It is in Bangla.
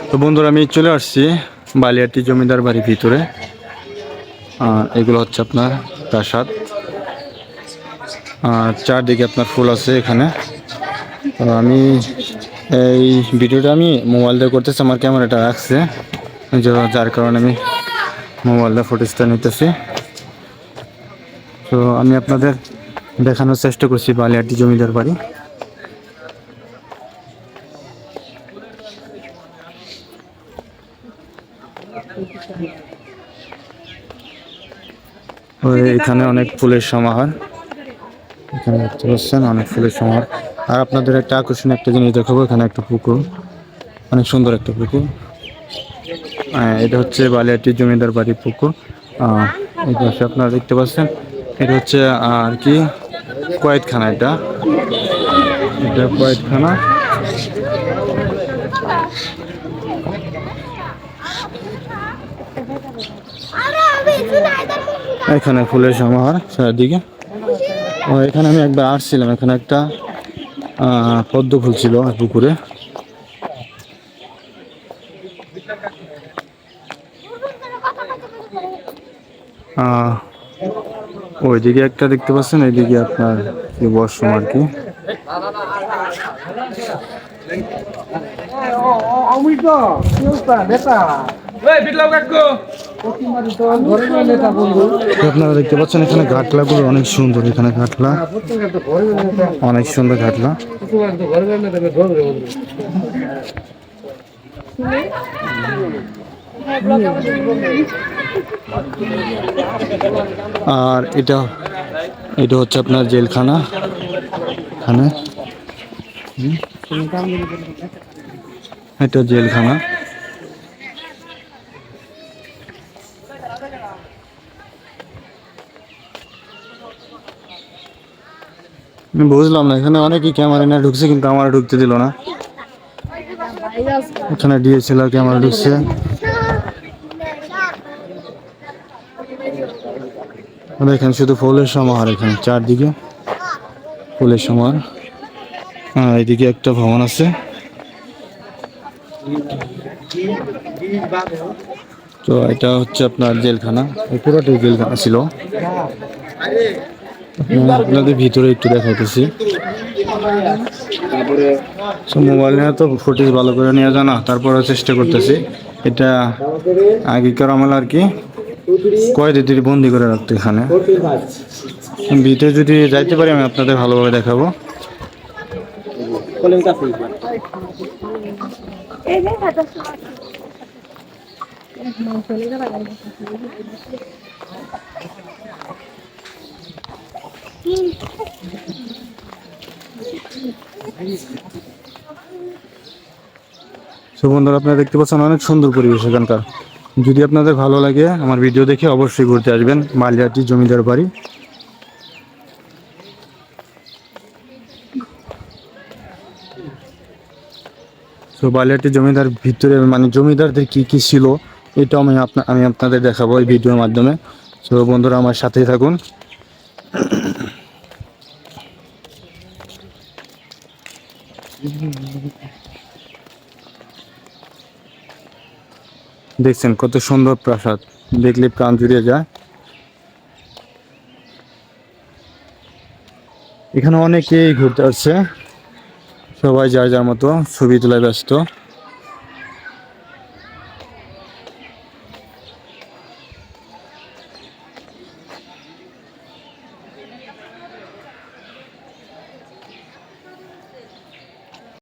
তো বন্ধুরা আমি চলে আসছি বালিয়াটি জমিদার বাড়ির ভিতরে। এগুলো হচ্ছে আপনার প্রাসাদ। চারদিকে আপনার ফুল আছে এখানে। আমি এই ভিডিওটা আমি মোবাইল দিয়ে করতেছি, আমার ক্যামেরাটা রাখছে, যার কারণে আমি মোবাইলটা ফুটেজটা নিতেছি। তো আমি আপনাদের দেখানোর চেষ্টা করছি বালিয়াটি জমিদার বাড়ি। এখানে অনেক ফুলের সমাহার, এখানে দেখতে পাচ্ছেন অনেক ফুলের সমাহার। আর আপনাদের একটা আকর্ষণীয় একটা জিনিস দেখাবো, এখানে একটা পুকুর, অনেক সুন্দর একটা পুকুর। এটা হচ্ছে বালিয়াটি জমিদার বাড়ির পুকুর। এই পাশে আপনারা দেখতে পাচ্ছেন এটা হচ্ছে আর কি কয়েদখানা। এটা কয়েদখানা। এখানে ফুলের সমাহার চারিদিকে। এখানে আমি একবার আসছিলাম, এখানে একটা পদ্ম ফুল ছিল পুকুরে। ওইদিকে একটা দেখতে পাচ্ছেন, এইদিকে আপনার কি ওয়াশরুম আর কি। আপনারা দেখতে পাচ্ছেন এখানে ঘাটলাগুলো অনেক সুন্দর, এখানে ঘাটলা অনেক সুন্দর ঘাটলা। আর এটা হচ্ছে আপনার জেলখানা। এখানে এটা জেলখানা। আমি বুঝলাম না, এখানে অনেকেই ক্যামেরা নিয়ে ঢুকছে কিন্তু আমার ঢুকতে দিল না। এখানে ডিএসএলআর ক্যামেরা ঢুকছে। এখানে শুধু ফুলের সমাহার, এখানে চারদিকে ফুলের সমাহার। এদিকে একটা ভবন আছে। তো এটা হচ্ছে আপনার জেলখানা, পুরোটাই জেলখানা ছিল। আপনাদের ভিতরে একটু দেখাইতেছি। মোবাইল নিয়ে তো ফুটেজ ভালো করে নিয়ে জানা, তারপরে চেষ্টা করতেছি। এটা আগেকার আমল আর কি, কয়েদিদের বন্দি করে রাখতো এখানে। ভিতরে যদি যাইতে পারি আমি আপনাদের ভালোভাবে দেখাবো। বন্ধুরা আপনারা দেখতে পাচ্ছেন অনেক সুন্দর পরিবেশ এখানকার। যদি আপনাদের ভালো লাগে আমার ভিডিও দেখে অবশ্যই ঘুরতে আসবেন বালিয়াটি জমিদার বাড়ি। তো বালিয়াটি জমিদার ভিতরে মানে জমিদারদের কি কি ছিল এটা আমি আপনাদের দেখাবো এই ভিডিওর মাধ্যমে। তো বন্ধুরা আমার সাথেই থাকুন। দেখছেন কত সুন্দর প্রাসাদ, দেখলে প্রাণ জুড়িয়ে যায়। এখানে অনেকেই ঘুরতে আসছে, সবাই যার যার মতো ছবি তোলায় ব্যস্ত।